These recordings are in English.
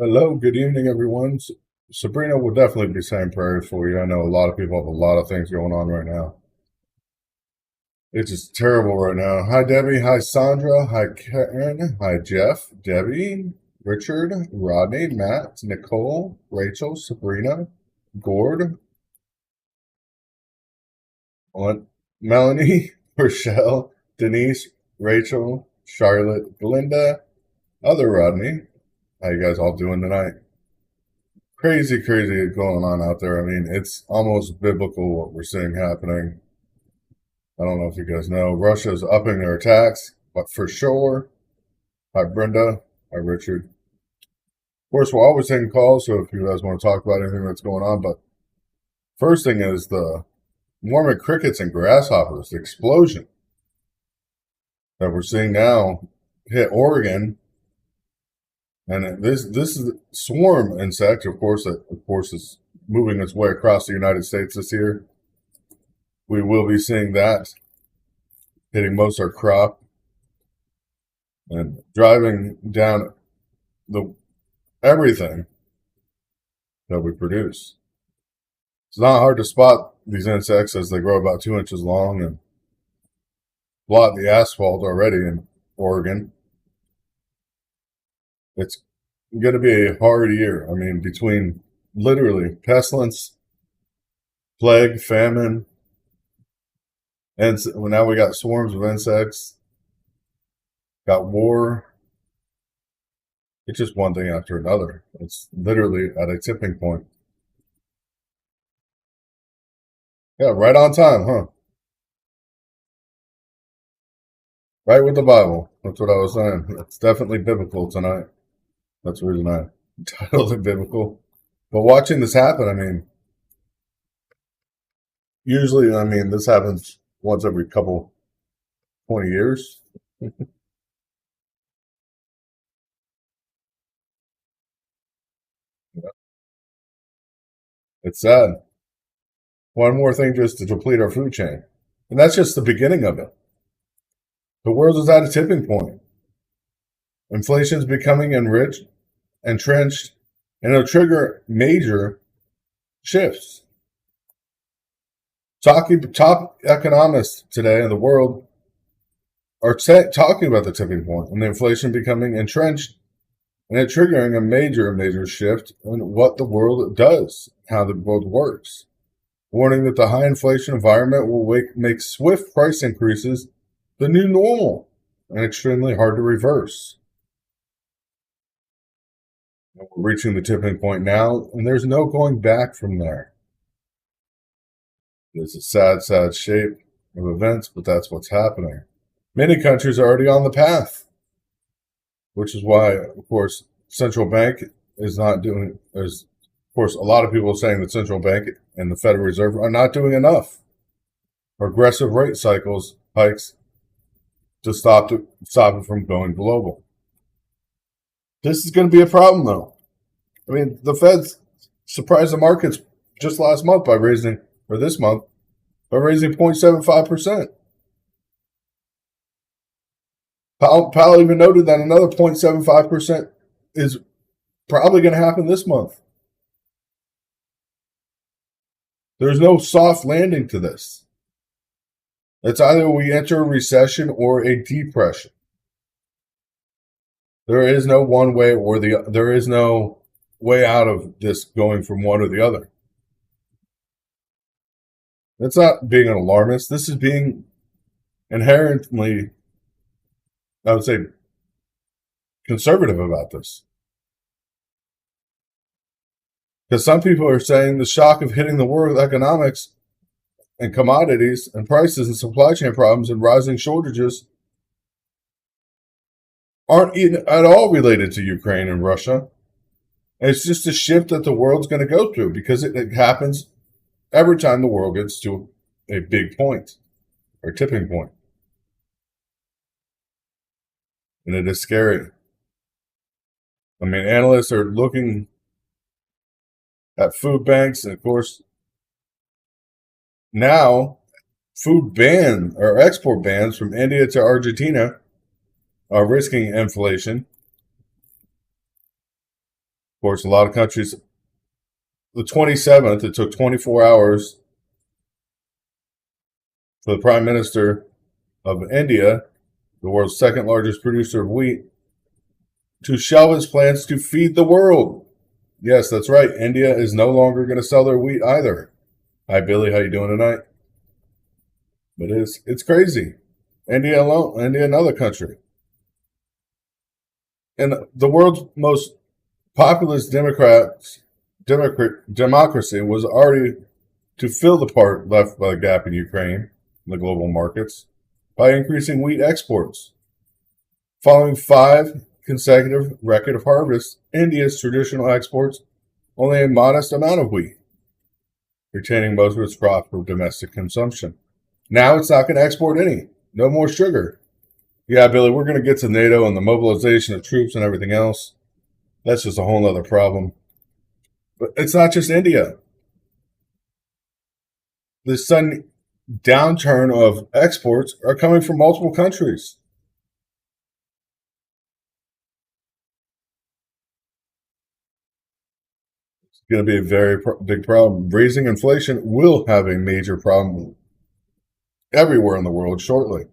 Hello, good evening, everyone. Sabrina will definitely be saying prayers for you. I know a lot of people have a lot of things going on right now. It's just terrible right now. Hi, Debbie. Hi, Sandra. Hi, Karen. Hi, Jeff, Debbie, Richard, Rodney, Matt, Nicole, Rachel, Sabrina, Gord, Melanie, Rochelle, Denise, Rachel, Charlotte, Glinda, other Rodney. How you guys all doing tonight? Crazy, crazy going on out there. I mean, it's almost biblical what we're seeing happening. I don't know if you guys know. Russia's upping their attacks, but for sure. Hi, Brenda. Hi, Richard. Of course, we're always taking calls, so if you guys want to talk about anything that's going on, but first thing is the Mormon crickets and grasshoppers, the explosion that we're seeing now hit Oregon. And this is swarm insect, of course, is moving its way across the United States this year. We will be seeing that hitting most of our crop and driving down the everything that we produce. It's not hard to spot these insects as they grow about 2 inches long and blot the asphalt already in Oregon. It's going to be a hard year. I mean, between literally pestilence, plague, famine, and now we got swarms of insects, got war. It's just one thing after another. It's literally at a tipping point. Yeah, right on time, huh? Right with the Bible. That's what I was saying. It's definitely biblical tonight. That's the reason I titled it biblical. But watching this happen, I mean, usually, I mean, this happens once every 20 years. It's sad. One more thing just to deplete our food chain. And that's just the beginning of it. The world is at a tipping point. Inflation is becoming entrenched, and it'll trigger major shifts. Top economists today in the world are talking about the tipping point and the inflation becoming entrenched and it triggering a major shift in what the world does, how the world works. Warning that the high inflation environment will make swift price increases the new normal and extremely hard to reverse. We're reaching the tipping point now, and there's no going back from there. It's a sad shape of events, but that's what's happening. Many countries are already on the path, which is why, of course, central bank is not doing. There's, of course, a lot of people saying the central bank and the Federal Reserve are not doing enough. Aggressive rate cycles hikes to stop it from going global. This is going to be a problem, though. I mean, the Feds surprised the markets just last month by raising, or this month, by raising 0.75%. Powell even noted that another 0.75% is probably going to happen this month. There's no soft landing to this. It's either we enter a recession or a depression. There is no one way or there is no way out of this going from one or the other. That's not being an alarmist. This is being inherently, I would say, conservative about this. Because some people are saying the shock of hitting the world economics and commodities and prices and supply chain problems and rising shortages aren't at all related to Ukraine and Russia. It's just a shift that the world's going to go through because it happens every time the world gets to a big point or tipping point. And it is scary. I mean, analysts are looking at food banks, and of course, now food ban or export bans from India to Argentina are risking inflation. course, a lot of countries, the 27th, it took 24 hours for the Prime Minister of India, the world's second largest producer of wheat, to shelve his plans to feed the world. Yes, that's right. India is no longer going to sell their wheat either. Hi, Billy. How you doing tonight? But it's crazy. India alone, India, another country. And the world's most populous democracy was already to fill the part left by the gap in Ukraine in the global markets by increasing wheat exports. Following 5 consecutive record of harvests, India's traditional exports only a modest amount of wheat, retaining most of its crop for domestic consumption. Now it's not going to export any. No more sugar. Yeah, Billy, we're going to get to NATO and the mobilization of troops and everything else. That's just a whole other problem. But it's not just India. The sudden downturn of exports are coming from multiple countries. It's going to be a very big problem. Raising inflation will have a major problem everywhere in the world shortly.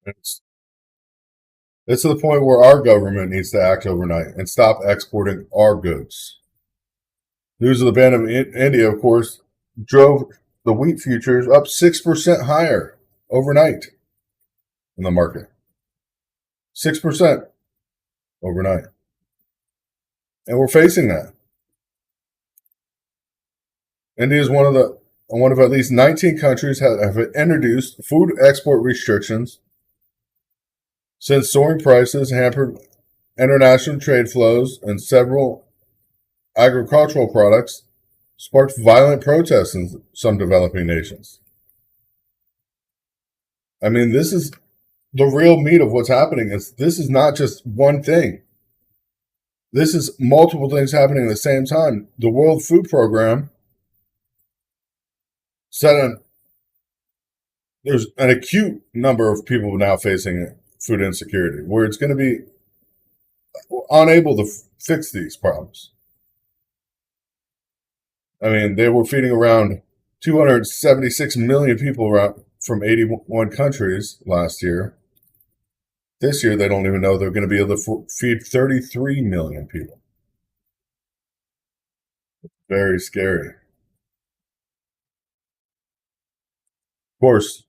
It's to the point where our government needs to act overnight and stop exporting our goods. News of the ban of India, of course, drove the wheat futures up 6% higher overnight in the market. 6% overnight. And we're facing that. India is one of at least 19 countries that have introduced food export restrictions since soaring prices hampered international trade flows, and several agricultural products sparked violent protests in some developing nations. I mean, this is the real meat of what's happening. This is not just one thing. This is multiple things happening at the same time. The World Food Program said there's an acute number of people now facing food insecurity, where it's going to be unable to fix these problems. I mean, they were feeding around 276 million people around from 81 countries last year. This year, they don't even know they're going to be able to feed 33 million people. Very scary. Of course,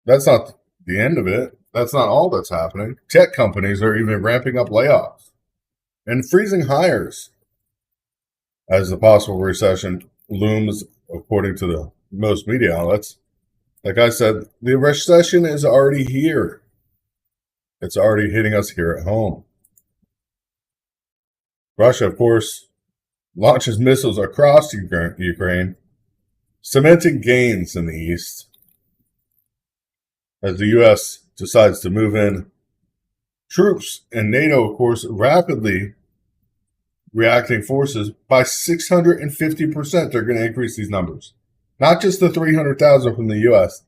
that's not the end of it. That's not all that's happening. Tech companies are even ramping up layoffs and freezing hires as the possible recession looms, according to the most media outlets. Like I said, the recession is already here. It's already hitting us here at home. Russia, of course, launches missiles across Ukraine, cementing gains in the east as the U.S. decides to move in troops, and NATO, of course, rapidly reacting forces by 650%. They're going to increase these numbers. Not just the 300,000 from the U.S.,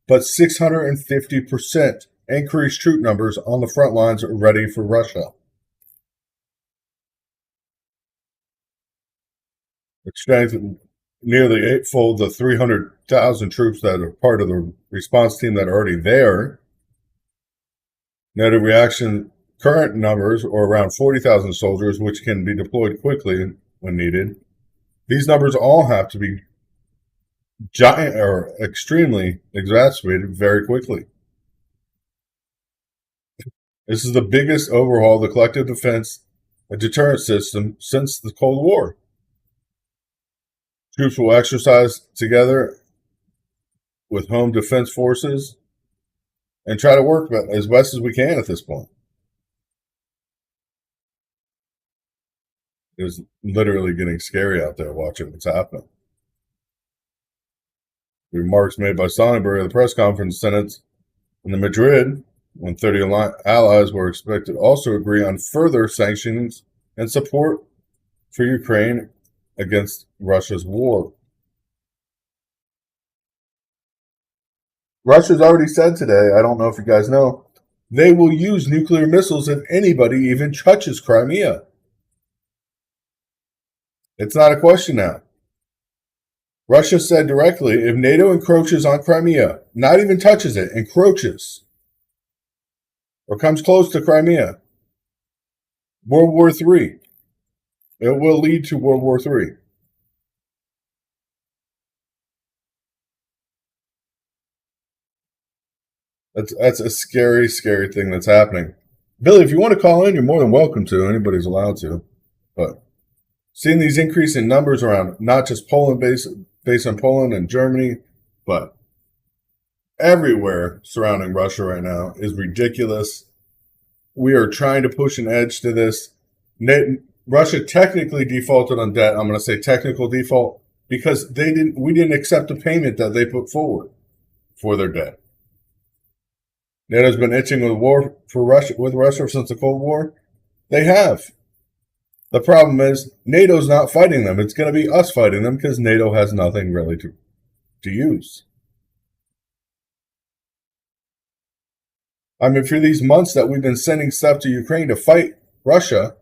but 650% increased troop numbers on the front lines ready for Russia. Expanding nearly eightfold the 300,000 troops that are part of the response team that are already there. NATO reaction current numbers are around 40,000 soldiers, which can be deployed quickly when needed. These numbers all have to be giant or extremely exacerbated very quickly. This is the biggest overhaul of the collective defense and deterrent system since the Cold War. Troops will exercise together with home defense forces and try to work as best as we can at this point. It's literally getting scary out there watching what's happening. The remarks made by Sonnenberg at the press conference Senate in Madrid, when 30 allies were expected to also agree on further sanctions and support for Ukraine against Russia's war. Russia's already said today, I don't know if you guys know, They will use nuclear missiles if anybody even touches Crimea. It's not a question now. Russia said directly, if NATO encroaches on Crimea, not even touches it, encroaches, or comes close to Crimea, World War III. It will lead to World War III. That's a scary, scary thing that's happening. Billy, if you want to call in, you're more than welcome to. Anybody's allowed to. But seeing these increasing numbers around not just Poland, based on Poland and Germany, but everywhere surrounding Russia right now is ridiculous. We are trying to push an edge to this. Russia technically defaulted on debt. I'm going to say technical default because we didn't accept the payment that they put forward for their debt. NATO's been itching with Russia since the Cold War. They have. The problem is NATO's not fighting them. It's going to be us fighting them because NATO has nothing really to use. I mean, for these months that we've been sending stuff to Ukraine to fight Russia,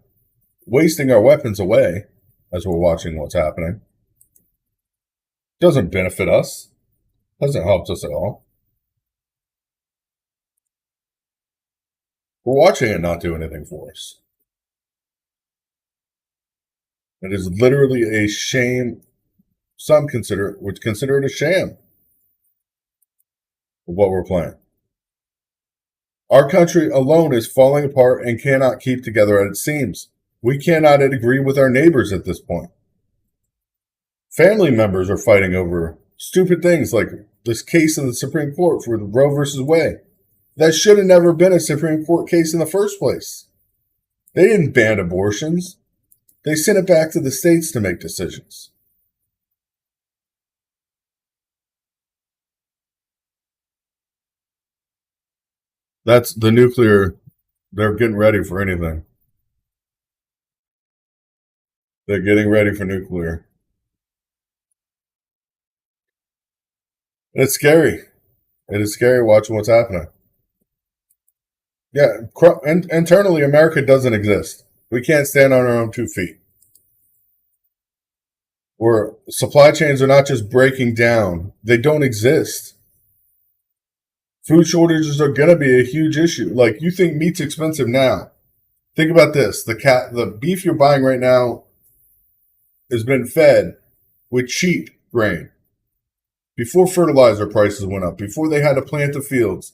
wasting our weapons away as we're watching what's happening, doesn't benefit us. Doesn't help us at all. We're watching it not do anything for us. It is literally a shame. Some would consider it a sham of what we're playing. Our country alone is falling apart and cannot keep together at its seams. We cannot agree with our neighbors at this point. Family members are fighting over stupid things like this case in the Supreme Court for the Roe versus Wade. That should have never been a Supreme Court case in the first place. They didn't ban abortions. They sent it back to the states to make decisions. That's the nuclear. They're getting ready for anything. They're getting ready for nuclear. It's scary. It is scary watching what's happening. Yeah, internally, America doesn't exist. We can't stand on our own 2 feet. Where supply chains are not just breaking down, they don't exist. Food shortages are going to be a huge issue. Like, you think meat's expensive now. Think about this. The beef you're buying right now has been fed with cheap grain. Before fertilizer prices went up, before they had to plant the fields,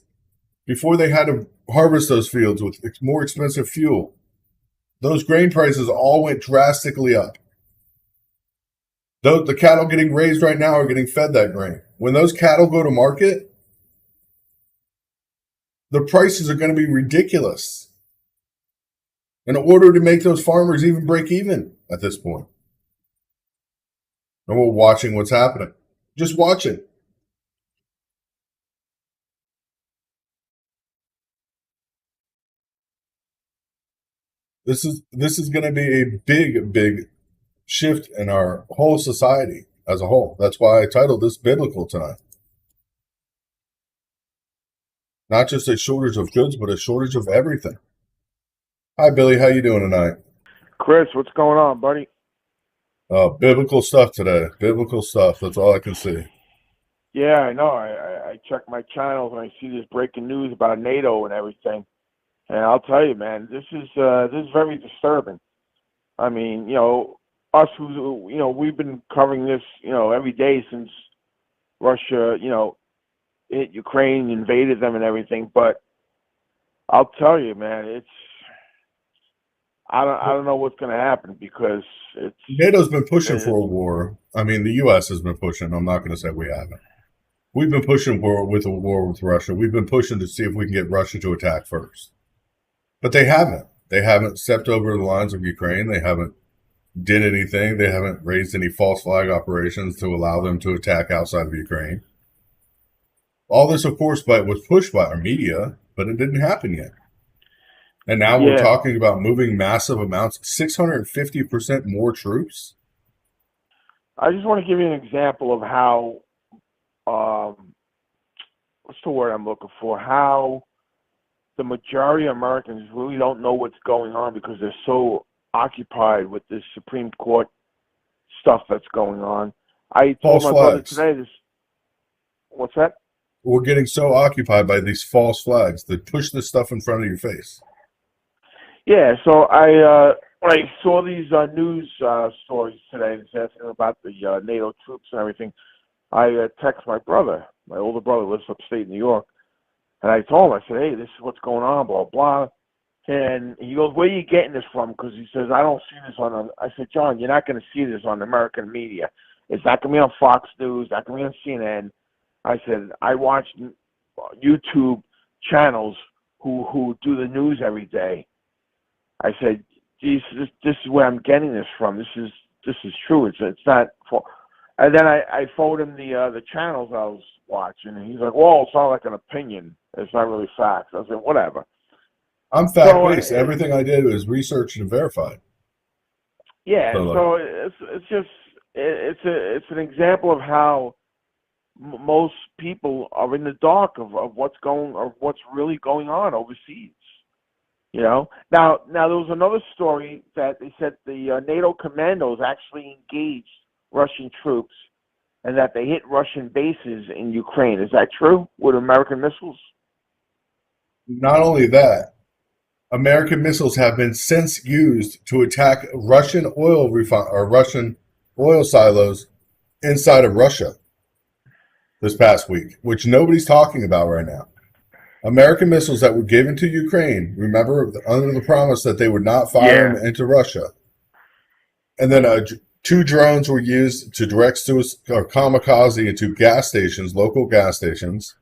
before they had to harvest those fields with more expensive fuel, those grain prices all went drastically up. The cattle getting raised right now are getting fed that grain. When those cattle go to market, the prices are going to be ridiculous in order to make those farmers even break even at this point. And we're watching what's happening. Just watch it. This is going to be a big shift in our whole society as a whole. That's why I titled this Biblical tonight. Not just a shortage of goods, but a shortage of everything. Hi, Billy. How you doing tonight? Chris, what's going on, buddy? Biblical stuff today. Biblical stuff. That's all I can see. Yeah, I know. I check my channels and I see this breaking news about NATO and everything. And I'll tell you, man, this is very disturbing. I mean, us who we've been covering this, every day since Russia, hit Ukraine, invaded them and everything. But I'll tell you, man, I don't know what's going to happen because NATO's been pushing for a war. I mean, the U.S. has been pushing. I'm not going to say we haven't. We've been pushing with a war with Russia. We've been pushing to see if we can get Russia to attack first. But they haven't. They haven't stepped over the lines of Ukraine. They haven't did anything. They haven't raised any false flag operations to allow them to attack outside of Ukraine. All this, of course, was pushed by our media, but it didn't happen yet. And now we're talking about moving massive amounts, 650% more troops. I just want to give you an example of how, what's the word I'm looking for? How the majority of Americans really don't know what's going on because they're so occupied with this Supreme Court stuff that's going on. I told False my brother flags. today this. What's that? We're getting so occupied by these false flags that push this stuff in front of your face. Yeah, so when I saw these news stories today, asking about the NATO troops and everything, I text my brother. My older brother lives upstate New York, and I told him, I said, "Hey, this is what's going on, blah blah." And he goes, "Where are you getting this from?" Because he says, "I don't see this on." I said, "John, you're not going to see this on American media. It's not going to be on Fox News. Not going to be on CNN." I said, "I watch YouTube channels who do the news every day." I said, "Geez, this is where I'm getting this from. This is true. It's not." And then I forwarded him the channels I was watching, and he's like, "Well, it's not like an opinion. It's not really facts." I said, "Whatever." I'm So fact-based. Everything I did was researched and verified. yeah, So, so it's just it's an example of how most people are in the dark of what's really going on overseas. You know. Now there was another story that they said the NATO commandos actually engaged Russian troops and that they hit Russian bases in Ukraine. Is that true with American missiles? not only that, American missiles have been since used to attack Russian Russian oil silos inside of Russia this past week, which nobody's talking about right now. American missiles that were given to Ukraine, remember, under the promise that they would not fire them into Russia. And then 2 drones were used to direct kamikaze into gas stations, local gas stations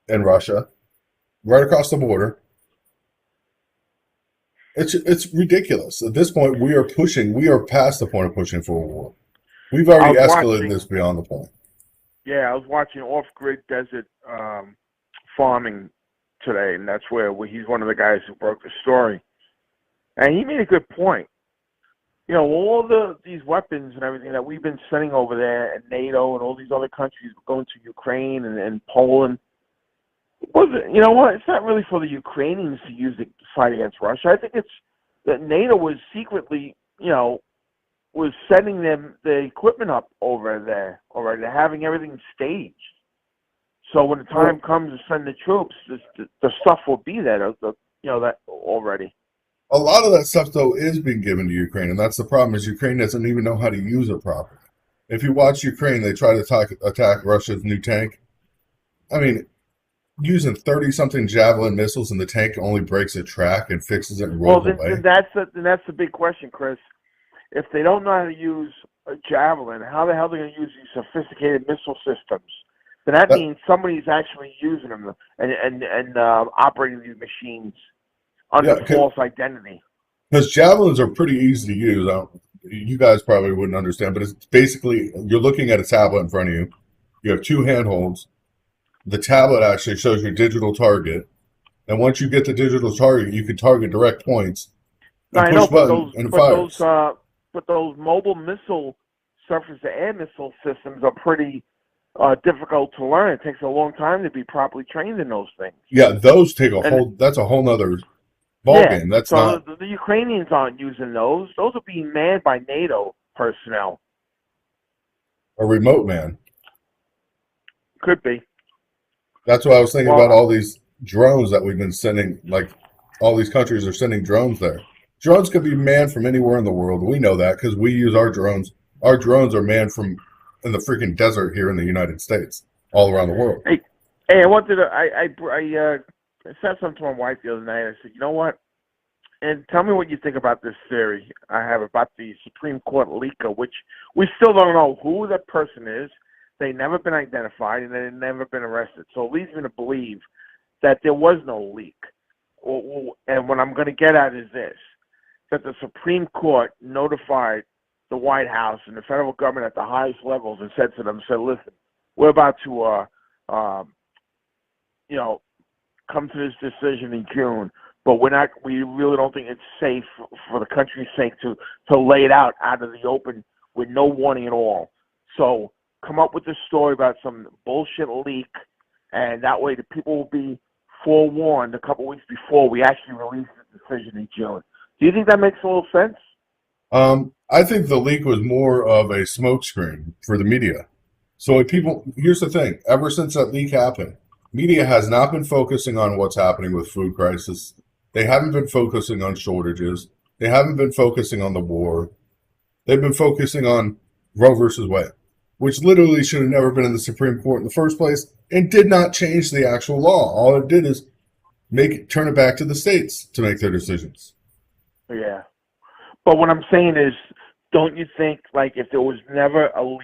in Russia, right across the border. It's ridiculous. At this point, we are past the point of pushing for a war. We've already escalated this beyond the point. Yeah, I was watching Off-Grid Desert Farming today, and that's where he's one of the guys who broke the story. And he made a good point. You know, all these weapons and everything that we've been sending over there, and NATO and all these other countries going to Ukraine and Poland, you know what? It's not really for the Ukrainians to use to fight against Russia. I think it's that NATO was secretly, was sending them the equipment up over there already. They're having everything staged. So when the time comes to send the troops, the stuff will be there. That already. A lot of that stuff, though, is being given to Ukraine, and that's the problem. Is Ukraine doesn't even know how to use it properly. If you watch Ukraine, they try to attack Russia's new tank. I mean, using 30-something Javelin missiles, and the tank only breaks a track and fixes it and rolls away. Then that's the big question, Chris. If they don't know how to use a Javelin, how the hell are they going to use these sophisticated missile systems? Then that means somebody's actually using them and operating these machines under false identity. Because Javelins are pretty easy to use. You guys probably wouldn't understand, but it's basically you're looking at a tablet in front of you. You have 2 handholds. The tablet actually shows your digital target, and once you get the digital target, you can target direct points. And push button and it fires. But those mobile missile surface-to-air missile systems are pretty difficult to learn. It takes a long time to be properly trained in those things. Yeah, those take that's a whole nother ballgame. That's not. The Ukrainians aren't using those. Those are being manned by NATO personnel. A remote man. Could be. That's what I was thinking about all these drones that we've been sending. Like, all these countries are sending drones there. Drones could be manned from anywhere in the world. We know that because we use our drones. Our drones are manned from in the freaking desert here in the United States, all around the world. Hey, I wanted to. I said something to my wife the other night. I said, you know what? And tell me what you think about this theory I have about the Supreme Court leaker, which we still don't know who that person is. They've never been identified, and they've never been arrested. So it leads me to believe that there was no leak. And what I'm going to get at is this, that the Supreme Court notified the White House and the federal government at the highest levels and said to them, listen, we're about to, come to this decision in June, but we really don't think it's safe for the country's sake to lay it out of the open with no warning at all. So come up with a story about some bullshit leak, and that way the people will be forewarned a couple weeks before we actually released the decision in June. Do you think that makes a little sense? I think the leak was more of a smokescreen for the media. So if people, here's the thing: ever since that leak happened, media has not been focusing on what's happening with food crisis. They haven't been focusing on shortages. They haven't been focusing on the war. They've been focusing on Roe versus Wade, which literally should have never been in the Supreme Court in the first place, and did not change the actual law. All it did is turn it back to the states to make their decisions. Yeah. But what I'm saying is, don't you think, like, if there was never a leak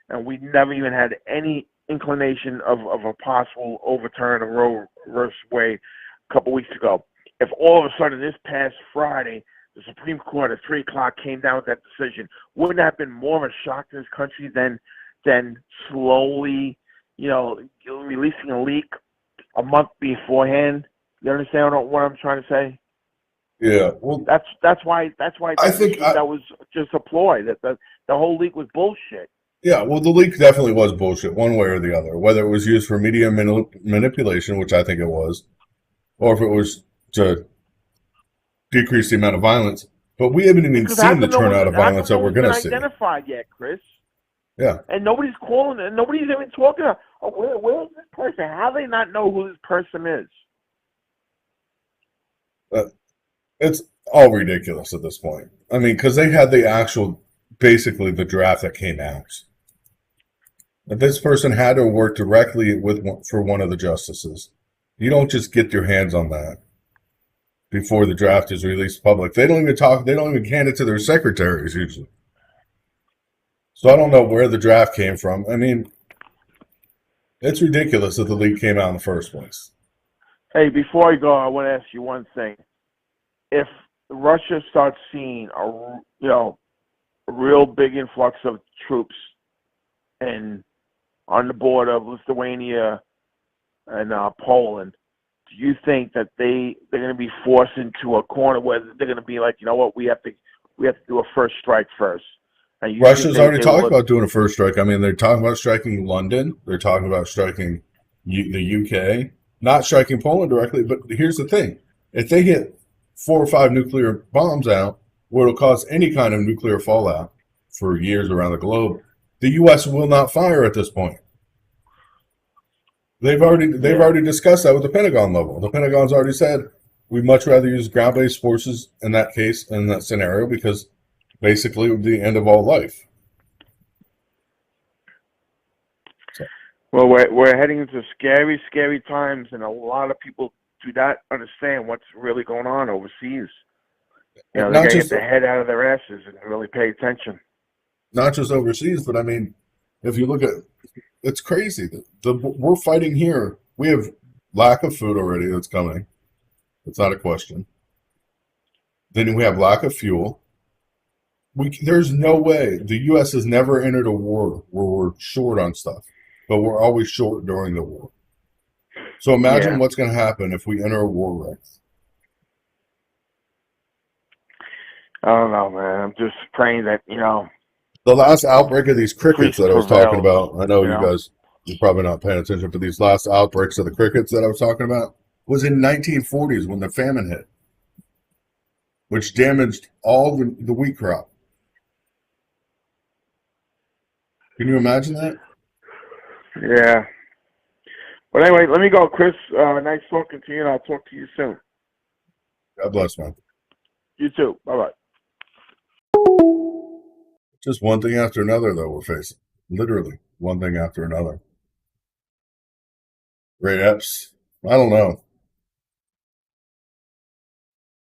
and we never even had any inclination of a possible overturn of Roe versus Wade a couple weeks ago, if all of a sudden this past Friday the Supreme Court at 3 o'clock came down with that decision, wouldn't that have been more of a shock to this country than slowly, releasing a leak a month beforehand? You understand what I'm trying to say? Yeah, well, that's why I think that was just a ploy. That the whole leak was bullshit. yeah, well, the leak definitely was bullshit, one way or the other. Whether it was used for media manipulation, which I think it was, or if it was to decrease the amount of violence. But we haven't even seen the turnout of violence that we're going to see. Identified yet, Chris? Yeah. And nobody's calling, and nobody's even talking about, where is this person? How do they not know who this person is? It's all ridiculous at this point. I mean, because they had basically the draft that came out. This person had to work directly for one of the justices. You don't just get your hands on that before the draft is released public. They don't even hand it to their secretaries usually. So I don't know where the draft came from. I mean, it's ridiculous that the leak came out in the first place. Hey, before I go, I want to ask you one thing. If Russia starts seeing a real big influx of troops on the border of Lithuania and Poland, do you think that they're going to be forced into a corner where they're going to be like, you know what, we have to do a first strike first? Russia's already talked about doing a first strike. I mean, they're talking about striking London. They're talking about striking the UK, not striking Poland directly. But here's the thing: if they hit 4 or 5 nuclear bombs out, where it'll cause any kind of nuclear fallout for years around the globe, the U.S. will not fire at this point. They've already discussed that with the Pentagon level. The Pentagon's already said we'd much rather use ground-based forces in that case, in that scenario, because basically it would be the end of all life. So. Well, we're heading into scary, scary times, and a lot of people do not understand what's really going on overseas. They got to get their head out of their asses and really pay attention. Not just overseas, but I mean, if you look at, it's crazy. We're fighting here. We have lack of food already that's coming. It's not a question. Then we have lack of fuel. There's no way. The U.S. has never entered a war where we're short on stuff, but we're always short during the war. So imagine what's going to happen if we enter a war race. I don't know, man. I'm just praying that, The last outbreak of these crickets that I was talking about, I know you're probably not paying attention, but these last outbreaks of the crickets that I was talking about was in 1940s when the famine hit, which damaged all the wheat crop. Can you imagine that? Yeah. But anyway, let me go, Chris. Nice talking to you, and I'll talk to you soon. God bless, man. You too. Bye-bye. Just one thing after another, though, we're facing. Literally, one thing after another. Great Epps. I don't know.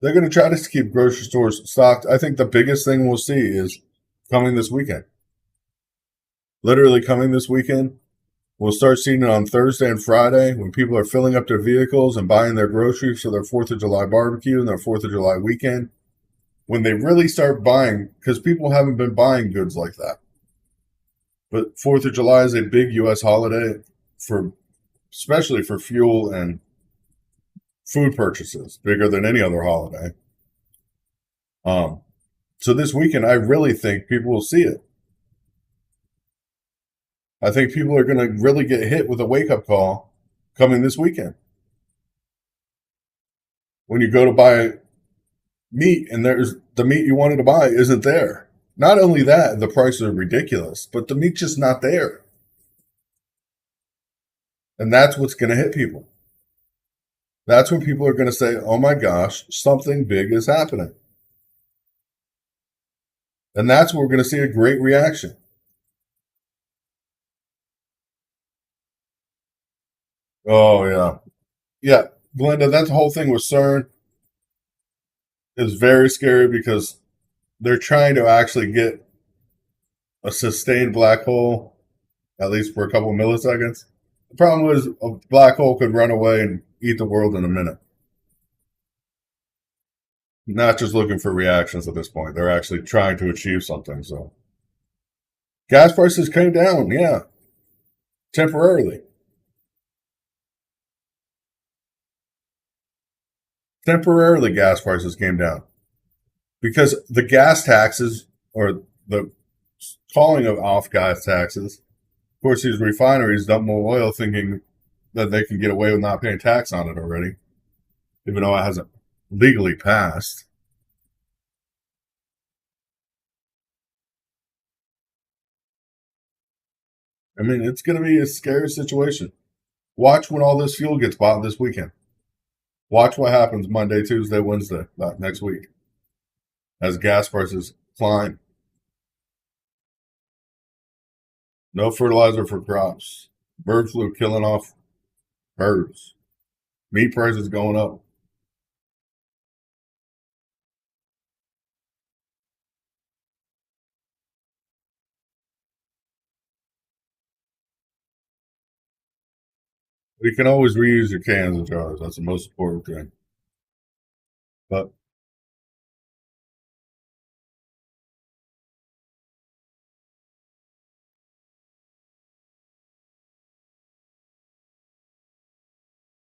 They're going to try to keep grocery stores stocked. I think the biggest thing we'll see is coming this weekend. Literally coming this weekend. We'll start seeing it on Thursday and Friday when people are filling up their vehicles and buying their groceries for their 4th of July barbecue and their 4th of July weekend. When they really start buying, because people haven't been buying goods like that. But 4th of July is a big U.S. holiday, especially for fuel and food purchases, bigger than any other holiday. So this weekend, I really think people will see it. I think people are going to really get hit with a wake-up call coming this weekend. when you go to buy meat and there's the meat you wanted to buy isn't there. Not only that, the prices are ridiculous, but the meat's just not there. And that's what's going to hit people. That's when people are going to say, oh my gosh, something big is happening. And that's where we're going to see a great reaction. Oh, yeah. Yeah. Glenda, that whole thing with CERN is very scary because they're trying to actually get a sustained black hole, at least for a couple of milliseconds. The problem is a black hole could run away and eat the world in a minute. Not just looking for reactions at this point. They're actually trying to achieve something. So gas prices came down, yeah, temporarily. Temporarily, gas prices came down because the gas taxes or the calling of off gas taxes. Of course, these refineries dump more oil thinking that they can get away with not paying tax on it already, even though it hasn't legally passed. I mean, it's going to be a scary situation. Watch when all this fuel gets bought this weekend. Watch what happens Monday, Tuesday, Wednesday, next week as gas prices climb. No fertilizer for crops. Bird flu killing off birds. Meat prices going up. You can always reuse your cans and jars. That's the most important thing. But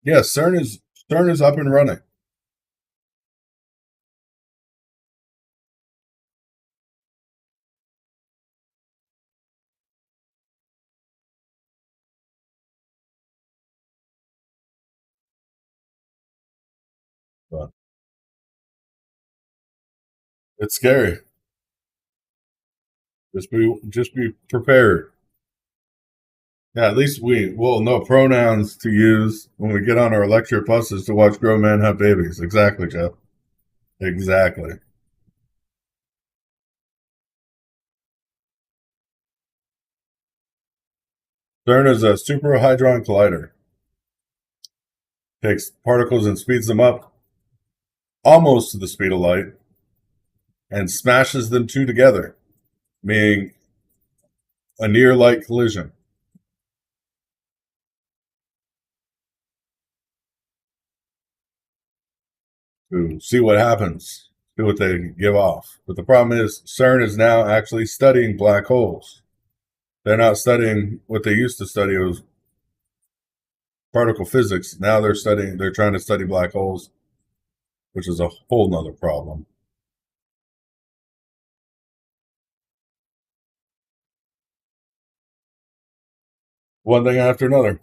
yeah, CERN is up and running. But it's scary. Just be prepared. Yeah, at least will know pronouns to use when we get on our electric buses to watch grown men have babies. Exactly, Jeff. Exactly. CERN is a superhadron collider. Takes particles and speeds them up almost to the speed of light and smashes them two together, meaning a near light collision. To see what happens, see what they give off. But the problem is, CERN is now actually studying black holes. They're not studying what they used to study was particle physics. Now they're trying to study black holes, which is a whole nother problem. One thing after another.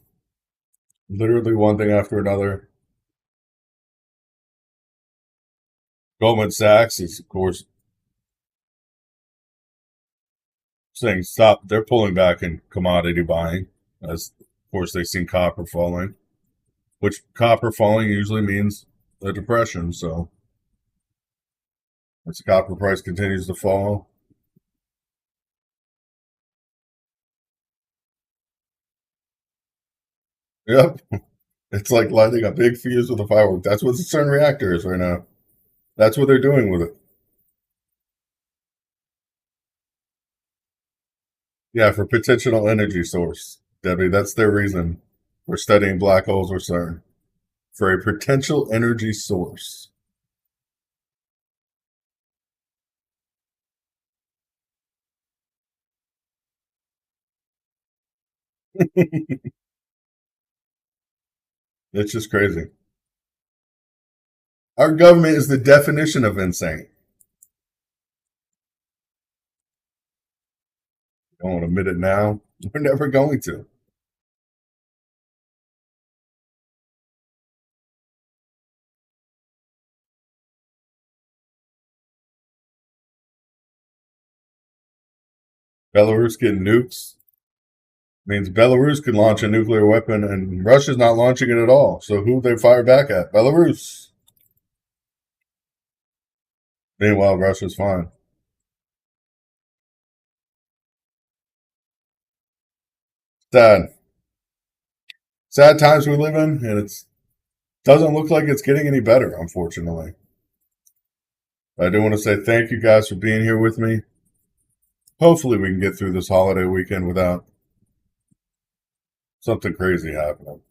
Literally one thing after another. Goldman Sachs is, of course, saying stop. They're pulling back in commodity buying, as of course they've seen copper falling, which copper falling usually means a depression. So as the copper price continues to fall, yep, it's like lighting a big fuse with a firework. That's what the CERN reactor is right now. That's what they're doing with it. Yeah, for potential energy source, Debbie. That's their reason for studying black holes or CERN for a potential energy source. It's just crazy. Our government is the definition of insane. Don't want to admit it now. We're never going to. Belarus getting nukes means Belarus can launch a nuclear weapon, and Russia's not launching it at all. So who they fire back at? Belarus. Meanwhile, Russia's fine. Sad. Sad times we live in, and it doesn't look like it's getting any better, unfortunately. I do want to say thank you guys for being here with me. Hopefully we can get through this holiday weekend without something crazy happening.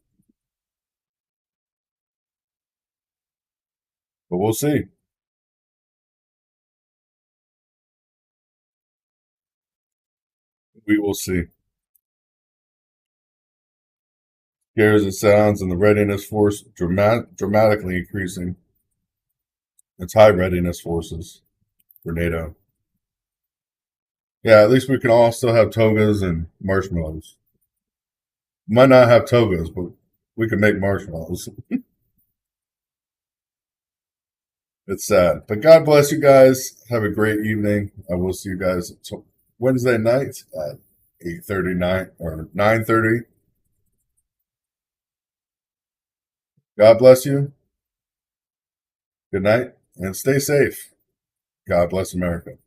But we'll see. We will see. Here as it sounds, and the readiness force dramatically increasing. It's high readiness forces for NATO. Yeah, at least we can all still have togas and marshmallows. Might not have togas, but we can make marshmallows. It's sad. But God bless you guys. Have a great evening. I will see you guys Wednesday night at 8:39 or 9:30. God bless you. Good night and stay safe. God bless America.